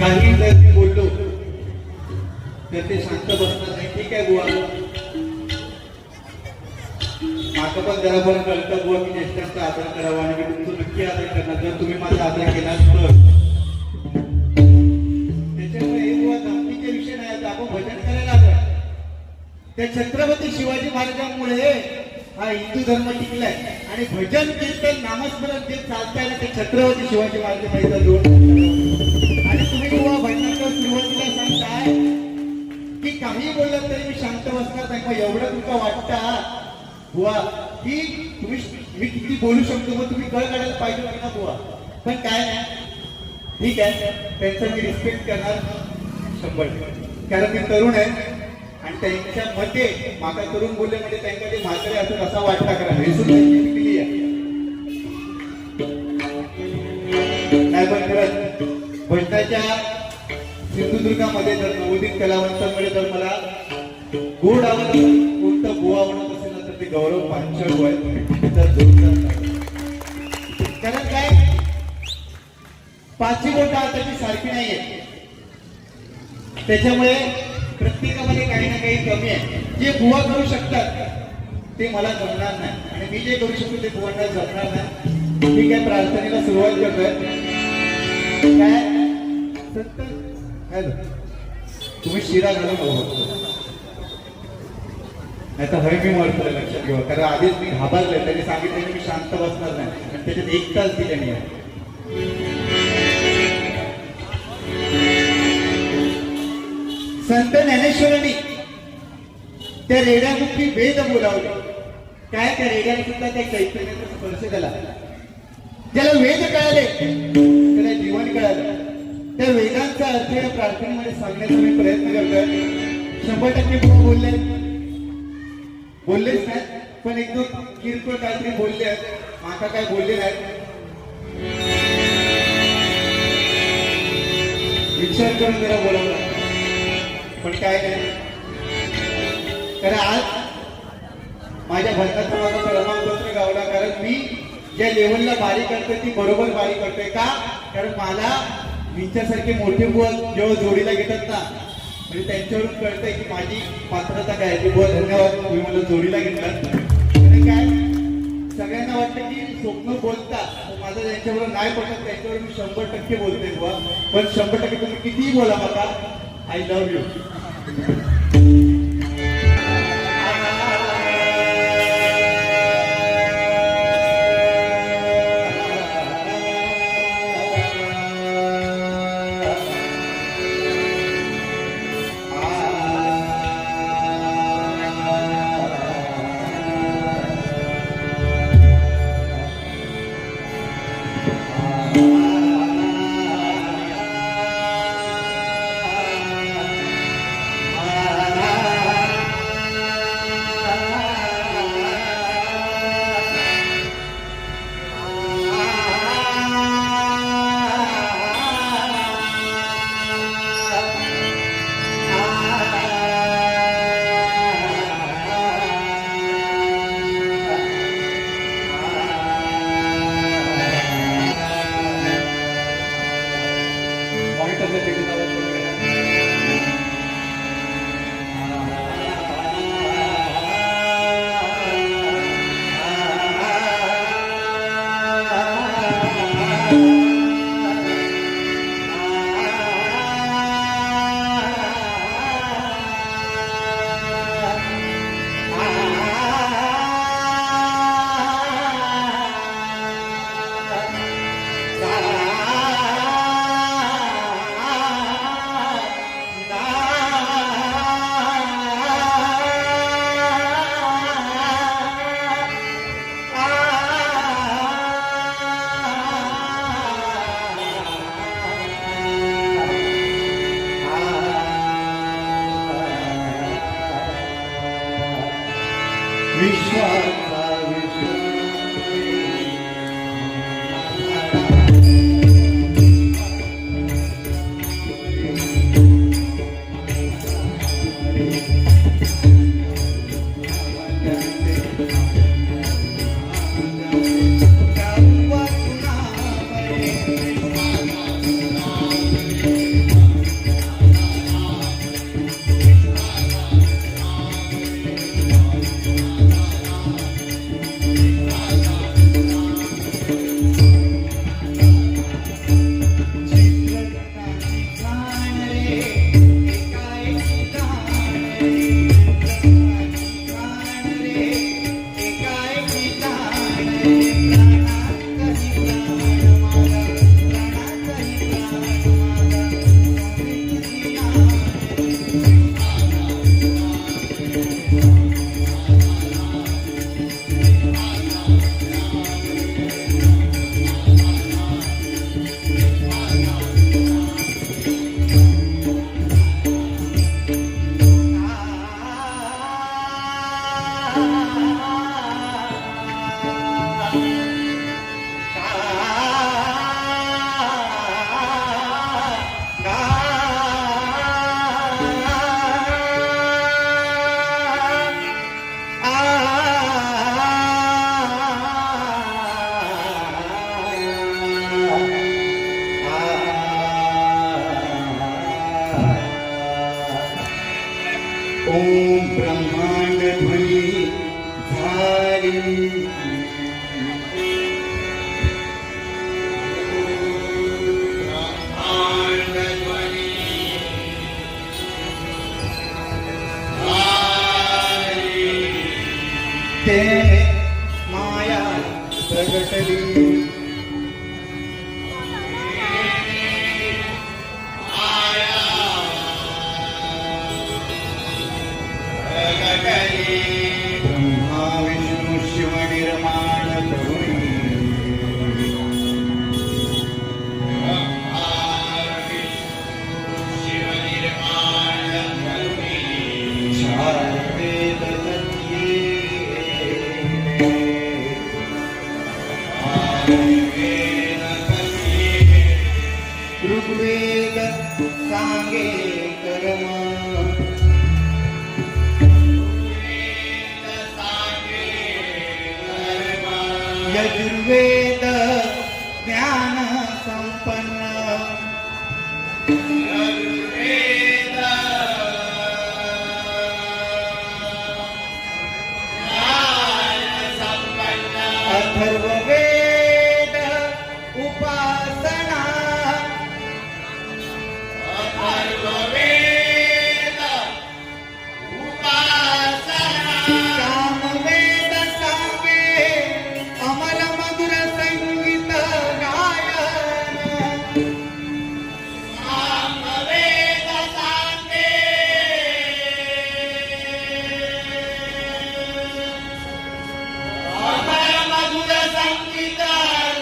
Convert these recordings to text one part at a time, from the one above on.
काही जर मी बोललो तर ते शांत बसणार नाही. ठीक आहे बुवा, माझं पण जरा बरं कळतं बुवा की ज्येष्ठांचा आदर करावा आणि मी तुमचं नक्की आदर करणार जर तुम्ही माझा आदर केला तर. त्याच्यामुळे हे बुवा धमकीचे विषय नाही, आता आपण भजन करायला आलोय. त्या छत्रपती शिवाजी महाराजांमुळे हा हिंदू धर्म टिकलाय आणि भजन कीर्तन नामस्मरण जे चालताय ना ते छत्रपती शिवाजी महाराजांचा जोड. आणि तुम्ही बुवा भजनाच्या सुरुवातीला सांगताय की काही बोललं तरी मी शांत बसणार नाही. मग एवढं तुमचं वाटतं बुवा की तुम्ही मी किती बोलू शकतो, मग तुम्ही कळ काढायला पाहिजे ना बुवा. पण काय नाही, ठीक आहे, त्यांचं मी रिस्पेक्ट करणार 100%. कारण मी तरुण आहे आणि त्यांच्या मध्ये माका तरुण बोलले म्हणजे त्यांच्या ते म्हातारे असं असा वाटता करा हे सुद्धा केली आहे. नाही पण खरंच भजनाच्या सिंधुदुर्गामध्ये जर नवोदित कलावंतांमध्ये जर मला गोड आवडत कोणतं बुवा आवडत असेल ना तर ते गौरव पांचाळ आहे. कारण काय पाचवी बोट त्याची सारखी नाहीये, त्याच्यामुळे प्रत्येकामध्ये काही ना काही कमी आहे. जे बुवा करू शकतात ते मला जमणार नाही आणि मी जे करू शकतो ते बुवांना जमणार नाही. ठीक आहे, प्रार्थनेला सुरुवात करतोय. काय हॅलो, तुम्ही शिरा घालून बघतो नाही तर हवे मी मरतोय, लक्षात घेऊ. कारण आधीच मी घाबरलोय, त्यांनी सांगितलं की मी शांत बसणार नाही आणि त्याच्यात 1 तास दिले नाही. संत ज्ञानेश्वरांनी त्या रेड्यामुखी वेद बोलावले. काय त्या रेड्याने सुद्धा त्या चैतन्याचा स्पर्श झाला. ज्याला वेद कळाले त्याला जीवन कळालं. त्या वेदांचा अर्थ या प्रार्थनेमध्ये सांगण्याचा मी प्रयत्न करतोय. 100% बोललेच नाही, पण एकदम किरकोळ काहीतरी बोलले आहेत. माता काय बोलले नाहीत, विचार करून जरा बोलावं. पण काय नाही, कारण आज माझ्या भजनाचा माझा क्रमांक गावला. कारण मी ज्या लेवलला बारी करतोय ती बरोबर बारी करतोय. का? कारण मला विचारसारखे मोठे बुवा जेव्हा जोडीला घेतात ना म्हणजे त्यांच्यावरून कळतंय की माझी पात्रता काय आहे. बुवा धन्यवाद, तुम्ही मला जोडीला घेतलात. आणि काय सगळ्यांना वाटतं की स्वप्न बोलतात, माझं त्यांच्याबरोबर नाही पडत, त्यांच्यावर मी 100% बोलतोय बुवा. पण 100% तुम्ही कितीही बोला मला, आय लव्ह यू. ओम ब्रह्मांड ध्वनी झाली ब्रह्मांड ध्वनी झाली ते माया प्रगटली ब्रह्मा विष्णु शिव निर्माण चार वेद ऋग्वेद सांगे कर्म यजुर्वेद ज्ञान संपन्न यजुर्वेद ज्ञान संपन्न अथर्ववेद उपासना अथर्ववेद उपासना सामवेद सांगे अमर मधुर संगीत गायन सामवेद सांगे अमर मधुर संगीत गायन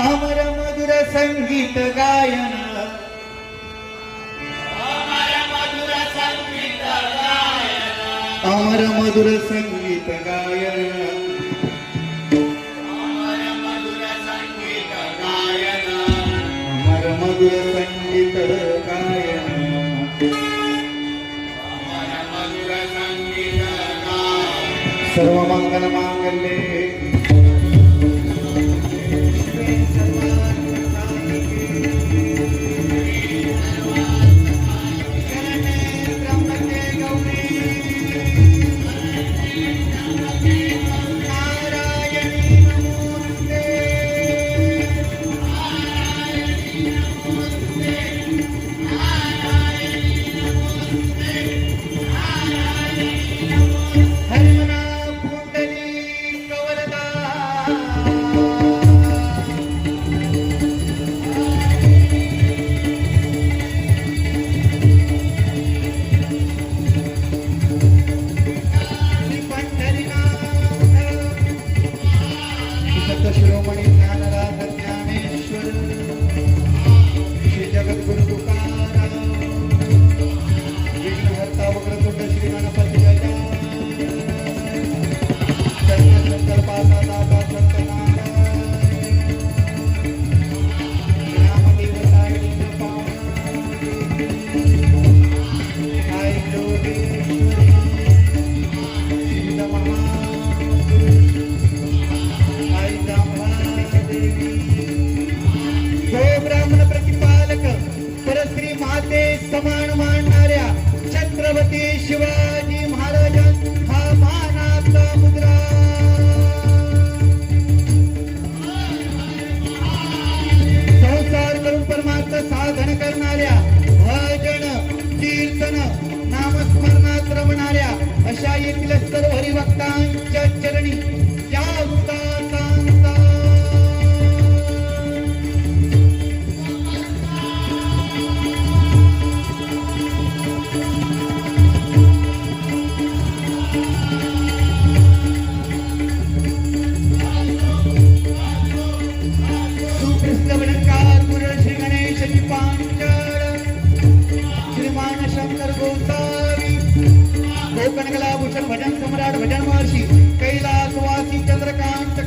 अमर मधुर संगीत गायन अमर मधुर संगीत गायन अमर मधुर संगीत गायन अमर मधुर संगीत गायन अमर मधुर संगीत गायन सर्व मंगल मांगल्ये शिरोमणी ज्ञानराज ज्ञानेश्वर श्री जगद्गुरु तुकाराम विघ्नहर्ता वक्रतुंड श्री गणपती गजानन संकल्पाचा दाता संत नारायण ग्रामदेवताई आई योगेश्वरी सिद्ध ब्राह्मण प्रतिपालक परश्री माते समान मानणाऱ्या छत्रपती शिवाजी महाराजांचा मानाचा मुद्रा संसार करून परमार्थ साधन करणाऱ्या भजन कीर्तन नामस्मरणात रमणाऱ्या अशा येथील सर्व हरिभक्तांच्या चरणी या उदासांचा श्री गणेश पांचाळ श्रीमान शंकर गोसावी कोकण कलाभूषण भजन सम्राट भजन महर्षी कैलासवासी चंद्रकांत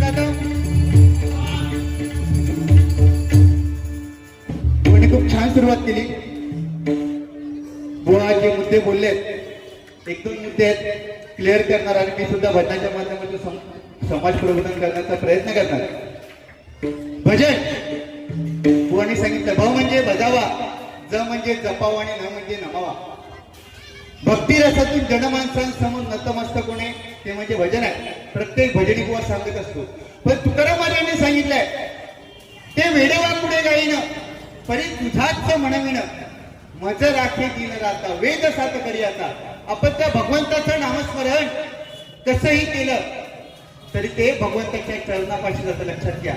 बोलले एक दोन मुद्दे आहेत क्लिअर करणार आणि मी सुद्धा भजनाच्या माध्यमातून समाज प्रबोधन करण्याचा प्रयत्न करणार. भजन बुवांनी सांगितलं, भ म्हणजे भजावा, ज म्हणजे जपावा आणि न म्हणजे नमावा. भक्ती रसातून जनमानसांसमोर नतमस्तक होणे ते म्हणजे भजन आहे. प्रत्येक भजनी बुवा सांगत असतो. पण तुकाराम महाराजांनी सांगितलंय, ते वेडेवा पुढे गाईनं परी तुझाच म्हणविन मज राखे दिन राता वेद सात करी आता. आपण त्या भगवंताचं नामस्मरण कसंही केलं तरी ते भगवंताच्या चरणापाशी जातं. लक्षात घ्या,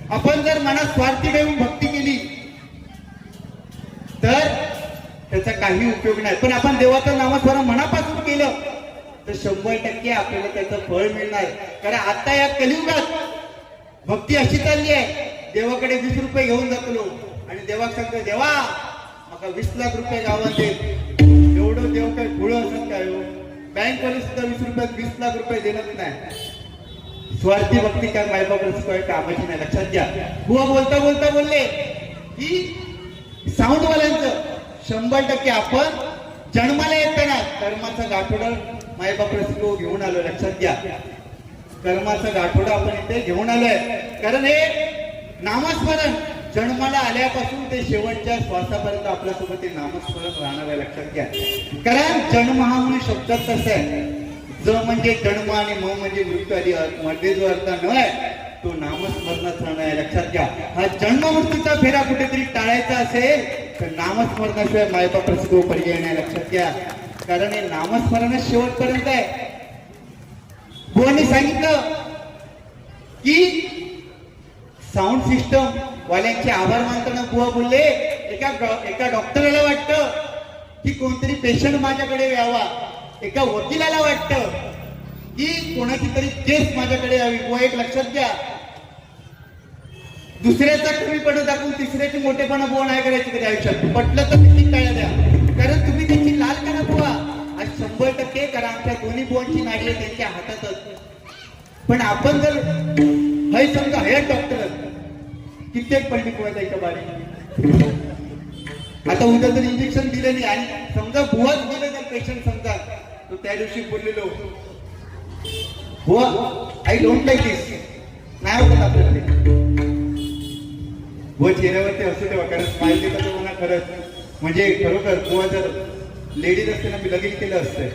आपण जर मनात स्वार्थी ठेवून भक्ती केली तर त्याचा काही उपयोग नाही. पण आपण देवाचं नामस्मरण मनापासून केलं तर 100% आपल्याला त्याचं फळ मिळणार. कारण आता या कलियुगात भक्ती अशी चालली आहे, देवाकडे 20 रुपये घेऊन जातो लोक आणि देवा सांगतो, देवा मका 20 लाख रुपये गावात दे. एवढं देव काय खुळं असत काय हो? बँक वाले सुद्धा 20 रुपयात 20 लाख रुपये देणंच नाही. स्वार्थी भक्ती काय मायबापाचं काय कामाची नाही. लक्षात घ्या. बुवा बोलता बोलता बोलले की साऊंडवाल्यांचं 100% आपण जन्माला येताना कर्माचा गाठोडा मायबापाचं घेऊन आलो. लक्षात घ्या, कर्माचा गाठोडा आपण इथे घेऊन आलोय. कारण हे नामस्मरण जन्माला आल्यापासून ते शेवटच्या श्वासापर्यंत आपल्यासोबत ते नामस्मरण राहणार आहे. लक्षात घ्या, कारण जन्म हा म्हणून शब्दात कसं आहे, ज म्हणजे जन्म आणि म म्हणजे मृत्यू आधी मध्ये जो अर्थ न आहे तो नामस्मरणाचा क्षण आहे. लक्षात घ्या, हा जन्म मृत्यूचा फेरा कुठेतरी टाळायचा असेल तर नामस्मरणाशिवाय मायबापाचं पर्याय नाही. लक्षात घ्या, कारण हे नामस्मरणच शेवटपर्यंत आहे. बुवांनी सांगितलं की साऊंड सिस्टम वाल्यांचे आभार मानताना बुवा बोलले, एका डॉक्टरला वाटतं की कोणतरी पेशंट माझ्याकडे यावा, एका वकिलाला वाटतं की कोणाची तरी केस माझ्याकडे यावी. बुवा एक लक्षात घ्या, दुसऱ्याचा कमीपणा दाखवून तिसऱ्याची मोठेपणा बुवा नाही करायची कधी आयुष्यात. पटलं तर किती टाळ्या द्या, कारण तुम्ही त्याची लाल करा बुवा. आज 100% कारण आमच्या दोन्ही बुवांची नाडी आहे त्यांच्या हातातच. पण आपण जर हे समजा हे डॉक्टर कित्येक पलटी पोहायचा एका बारी. आता उद्या जर इंजेक्शन दिलं नाही आणि समजा बुवाच गेलं तर पेशंट समजा तो त्या दिवशी बोललेलो, बुवा आय डोंट लाईक दिस, नाही होत आपल्याला. बुवा चेहऱ्यावरती असू तेव्हा, कारण स्माईल देता तेव्हा खरंच म्हणजे खरोखर बुवा जर लेडीज असते ना मी लगीन केलं असतं.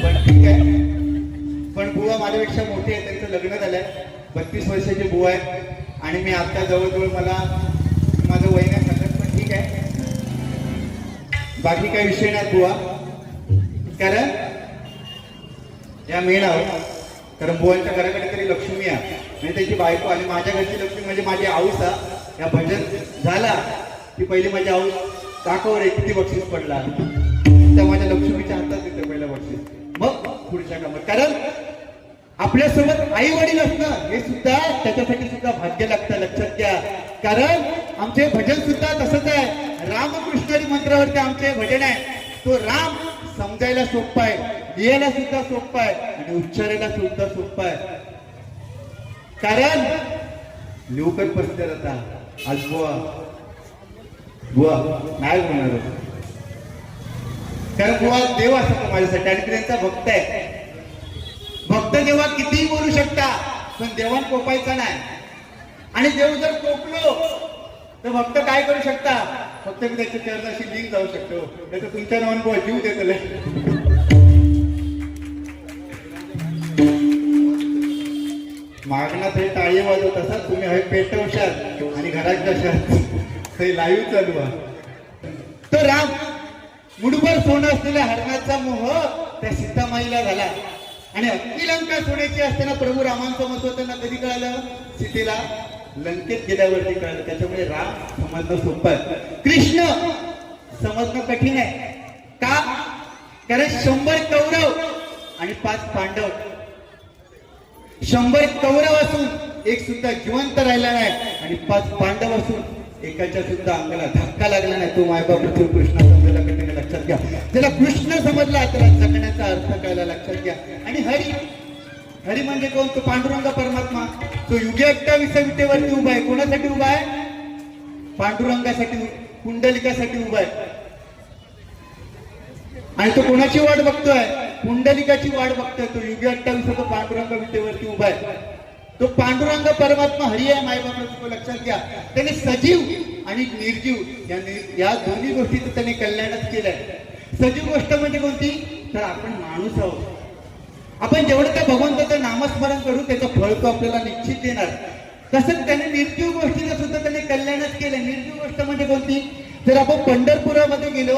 पण ठीक आहे, पण बुवा माझ्यापेक्षा मोठे आहे, त्यांचं लग्न झालंय, 32 वर्षाचे बुवा आहे आणि मी आता जवळजवळ मला माझं वय नाही सांगत, पण ठीक आहे, बाकी काही विषय नाही बुवा. कारण या मेन आहोत, कारण बुवांच्या घराकडे तरी लक्ष्मी आहे म्हणजे त्याची बायको आणि माझ्या घरची लक्ष्मी म्हणजे माझी आऊसा. या भजन झाला की पहिली माझी आऊस दाखव रे किती बक्षीस पडला, त्या माझ्या लक्ष्मीच्या हातात येते पहिलं बक्षीस, मग पुढच्या कामात. कारण आपल्यासोबत आई वडील असणं हे सुद्धा त्याच्यासाठी सुद्धा भाग्य लागतं. लक्षात घ्या, कारण आमचे भजन सुद्धा तसंच आहे. रामकृष्ण मंत्रावरती आमचे भजन आहे. तो राम समजायला सोपा आहे, लिहायला सुद्धा सोपा आहे आणि उच्चारायला सुद्धा सोपा आहे. कारण लवकर पसरत आता आज बुवा नाही बोलणार, कारण बुवा देव असतो माझ्यासाठी आणि त्यांचा भक्त आहे. भक्त देवा कितीही बोलू शकता पण देवान कोपायचा नाही. आणि देव जर कोपलो तर भक्त काय करू शकता, फक्त मी त्याच्या चरणाशी लिंक जाऊ शकतो, त्याचा तुमच्या नावाने बुवा जीव देतले. मागण्यात हे टाळी वाजव तसा तुम्ही हे पेटवशाल आणि घरात जाशाल. हे लाईव्ह चालू आहे. तो राम मुठभर सोनं असलेल्या हरणाचा मोह त्या सीतामाईला झाला आणि अख्खी लंका सोन्याची असताना प्रभू रामांचं महत्व त्यांना कधी कळालं, सीतेला लंकेत गेल्यावरती कळालं. त्याच्यामुळे राम समजणं सोपं आहे, कृष्ण समजणं कठीण आहे. का? कारण 100 कौरव आणि 5 पांडव, 100 कौरव असून एक सुद्धा जिवंत राहिला नाही आणि 5 पांडव असून एकाच्या सुद्धा अंगाला धक्का लागला नाही. तो मायबाप कृष्ण समजायला कठीण. लक्षात घ्या, ज्याला कृष्ण समजला त्याला जगण्याचा अर्थ कळला. लक्षात घ्या. आणि हरी म्हणजे कोण? तो पांडुरंग परमात्मा. तो युगे 28 विटेवरती उभा आहे. कोणासाठी उभा आहे? पांडुरंगासाठी, कुंडलिकासाठी उभा आहे. आणि तो कोणाची वाट बघतोय? पुंडलिकाची वाट बघतोय. तो युगी 28 तो पांडुरंग विटेवरती उभा आहे. तो पांडुरंग परमात्मा हरी आहे मायबापाचं, तो लक्षात घ्या. त्याने सजीव आणि निर्जीव या दोन्ही गोष्टी त्याने कल्याणच केलंय. सजीव गोष्ट म्हणजे कोणती? तर आपण माणूस आहोत. आपण जेवढं त्या भगवंताचं नामस्मरण करू त्याचं फळ तो आपल्याला निश्चित देणार. तसंच त्याने निर्जीव गोष्टीचं सुद्धा त्याने कल्याणच केलं. निर्जीव गोष्ट म्हणजे कोणती? जर आपण पंढरपुरामध्ये गेलो,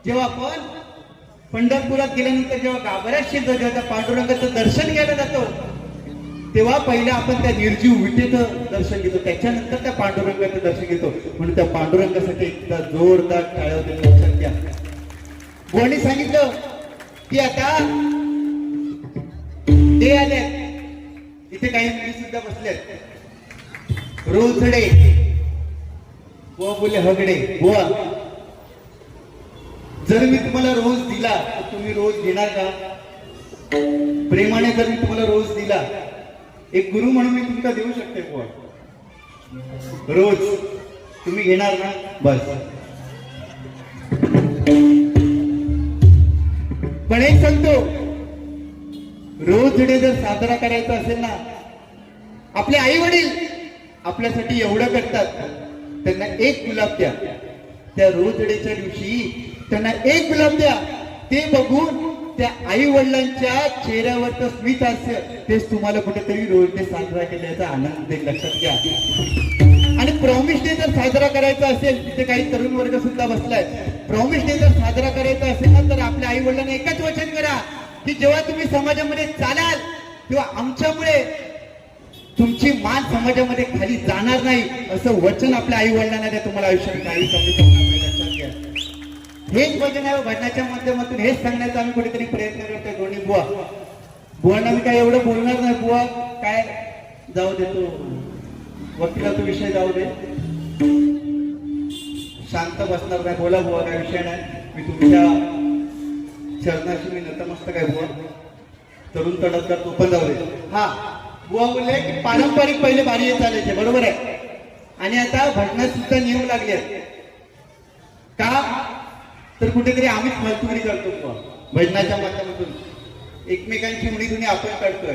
जेव्हा आपण पंढरपुरात गेल्यानंतर जेव्हा गाभाऱ्यात शिरतो, जेव्हा पांडुरंगाचं दर्शन घ्यायला जातो, तेव्हा पहिला आपण त्या निर्जीव विटेचं दर्शन घेतो, त्याच्यानंतर त्या पांडुरंगाचं दर्शन घेतो. म्हणून त्या पांडुरंगासाठी एकदा जोरदार टाळ्या होते. लक्षात घ्या. कोणी सांगितलं की आता ते आले, इथे काही मुली सुद्धा बसल्यात. रोजडे बुवा बोले हगडे, बुवा जर मी तुम्हाला रोज दिला तर तुम्ही रोज घेणार का? प्रेमाने जर मी तुम्हाला रोज दिला, एक गुरु म्हणून मी तुमचा देऊ शकते बुवा, रोज तुम्ही घेणार ना? बस. पण एक सांगतो, रोज डे जर साजरा करायचा असेल ना, आपले आई वडील आपल्यासाठी एवढं करतात, त्यांना एक गुलाब द्या. त्या रोज डेच्या दिवशी त्यांना एक गुलाब द्या. ते बघून त्या आई वडिलांच्या चेहऱ्यावरचं स्मित हास्य तेच तुम्हाला कुठेतरी रोज डे साजरा केल्याचा आनंद देईल. लक्षात घ्या. आणि प्रॉमिस डे जर साजरा करायचा असेल, तिथे काही तरुण वर्ग सुद्धा बसलाय, प्रॉमिस डे जर साजरा करायचा असेल ना, तर आपल्या आई वडिलांना एकच वचन करा की जेव्हा तुम्ही समाजामध्ये चालाल तेव्हा आमच्यामुळे तुमची मान समाजामध्ये खाली जाणार नाही, असं वचन आपल्या आई वडिलांना द्या. तुम्हाला आयुष्यात काही कमी करणार नाही. लक्षात घ्या. हेच वचन आहे भजनाच्या माध्यमातून, हेच सांगण्याचा आम्ही कुठेतरी प्रयत्न करतोय. दोन्ही बुवांना मी काय एवढं बोलणार नाही. बुवा काय जाऊ देतो, वकिलाचा विषय जाऊ दे, शांत बसणार नाही. बोला बुवा, काय विषय नाही. मी तुमच्या चरणाशी मी नतमस्तक आहे बुवा. तरुण तडफदार तो पण जाऊ दे. हा, बुवा बोलले की पारंपरिक पहिले बारी चालायचे, बरोबर आहे. आणि आता भजनात सुद्धा नियम लागले का? तर कुठेतरी आम्हीच फालतुगिरी करतो बुवा. भजनाच्या माध्यमातून एकमेकांची उडी धुणी आपण काढतोय.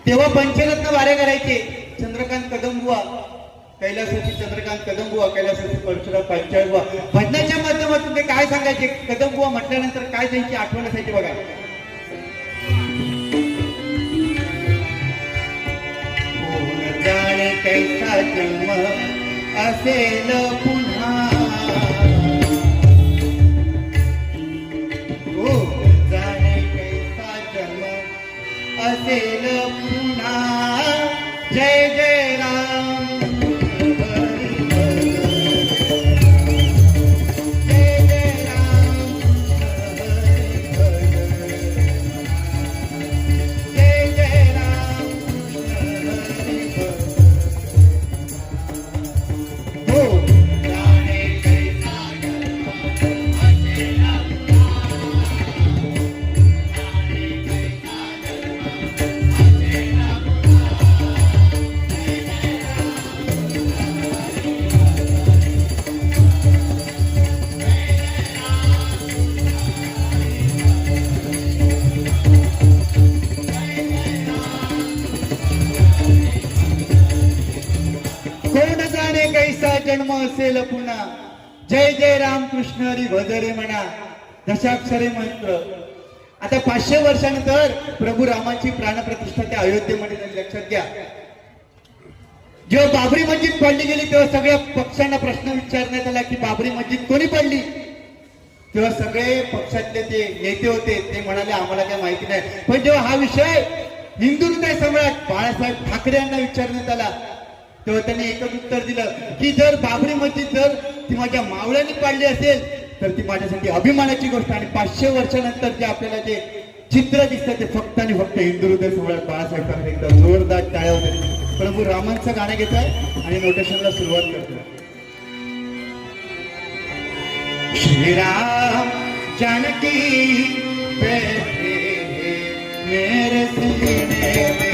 तेव्हा पंचरत्न वारे करायचे. चंद्रकांत कदम बुवा, कैलासाची चंद्रकांत कदम बुवा, कैलासाची परशुराम पांचाळ बुवा. भजनाच्या माध्यमातून ते काय सांगायचे? कदम बुवा म्हटल्यानंतर काय त्यांची आठवण असायची बघा. जाणे कैसा जन्म असेल पुन्हा, जाणे कैसा जन्म असेल पुन्हा. जय जय राम, कैसा जन्म असेल पुन्हा. जय जय राम कृष्ण हरी भजरे म्हणा. दशाक्षरे मंत्र. आता 500 वर्षानंतर प्रभू रामाची प्राणप्रतिष्ठा त्या अयोध्येमध्ये झाली. लक्षात घ्या. जेव्हा बाबरी मस्जिद पडली गेली तेव्हा सगळ्या पक्षांना प्रश्न विचारण्यात आला की बाबरी मस्जिद कोणी पडली? तेव्हा सगळे पक्षातले जे नेते होते ते म्हणाले आम्हाला काही माहिती नाही. पण जेव्हा हा विषय हिंदू हृदय सम्राट बाळासाहेब ठाकरे यांना विचारण्यात आला तेव्हा त्यांनी एकच उत्तर दिलं की जर बाबरी मस्जिद जर ती माझ्या मावळ्यांनी पाडली असेल तर ती माझ्यासाठी अभिमानाची गोष्ट. आणि 500 वर्षानंतर जे आपल्याला जे चित्र दिसतं ते फक्त आणि फक्त हिंदू हृदय सम्राट बाळासाहेब ठाकरे. एकदा जोरदार टाळ्या होते. प्रभू रामांचं गाणं घेतोय आणि नोटेशनला सुरुवात करतोय. श्रीराम जानकी बैठे मेरे सीने में,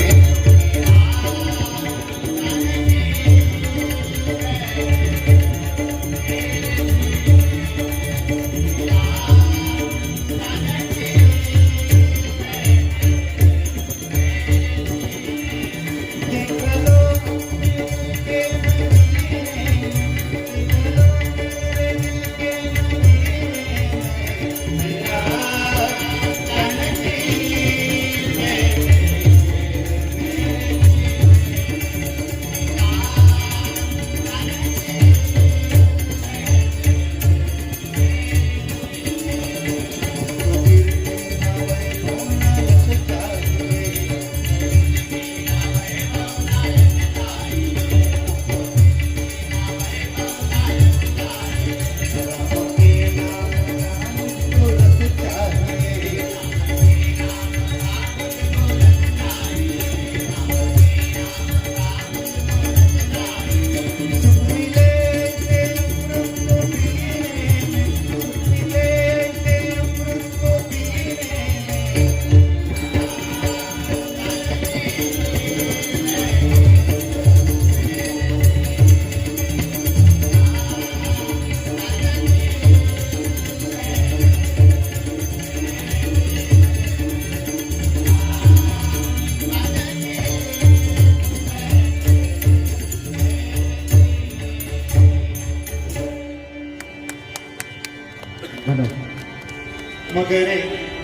मगरे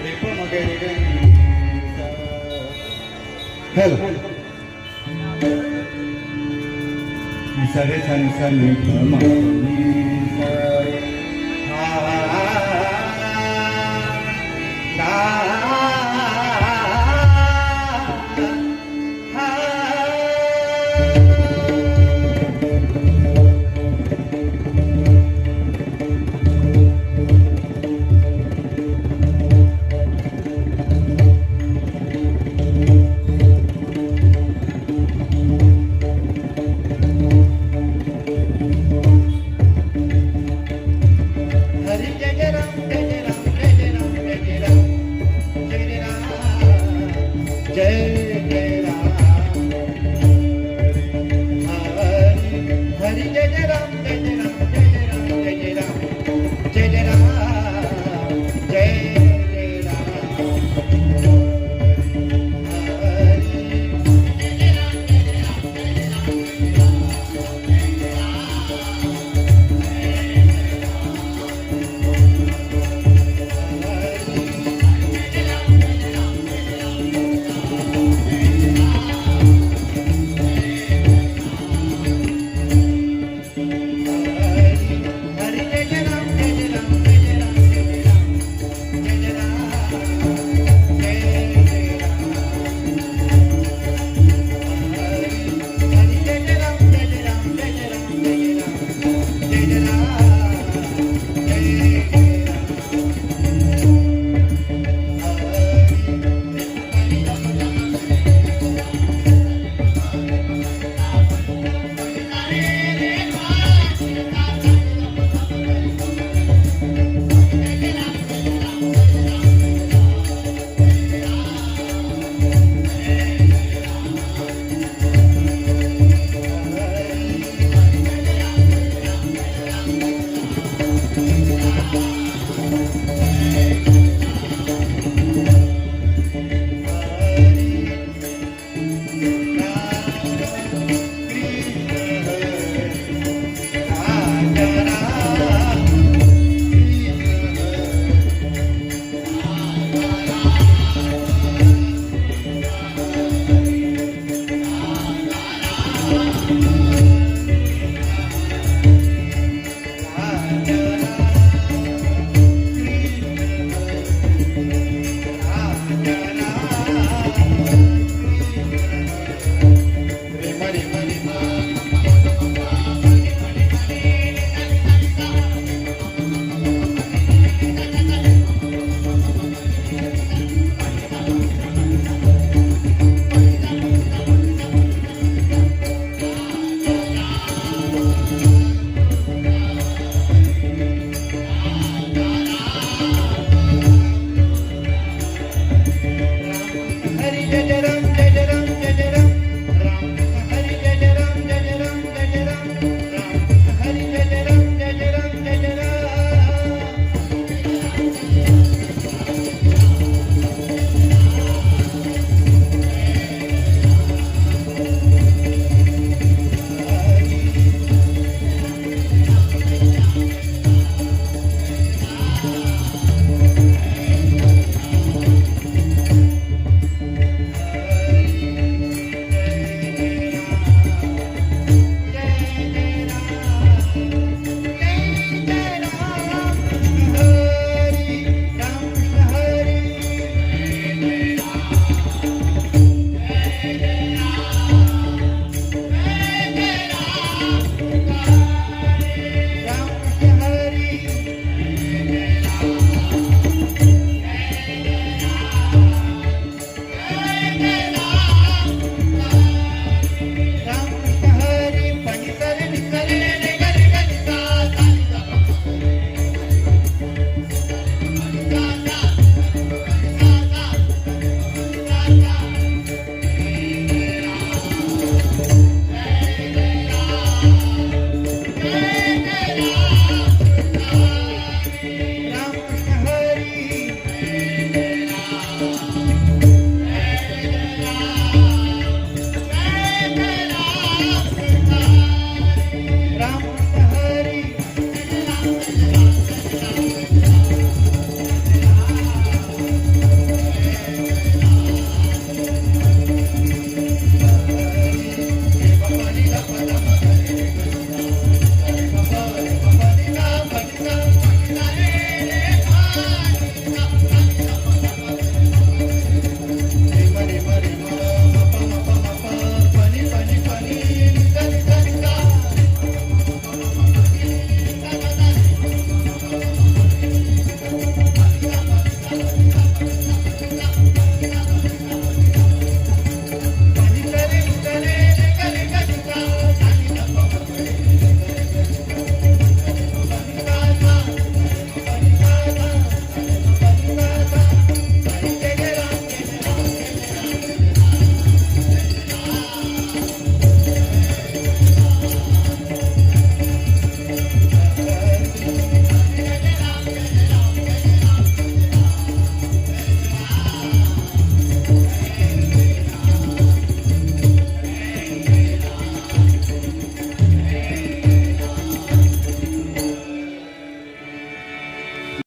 रे प मगरे ग हॅलो सरे सन सन गा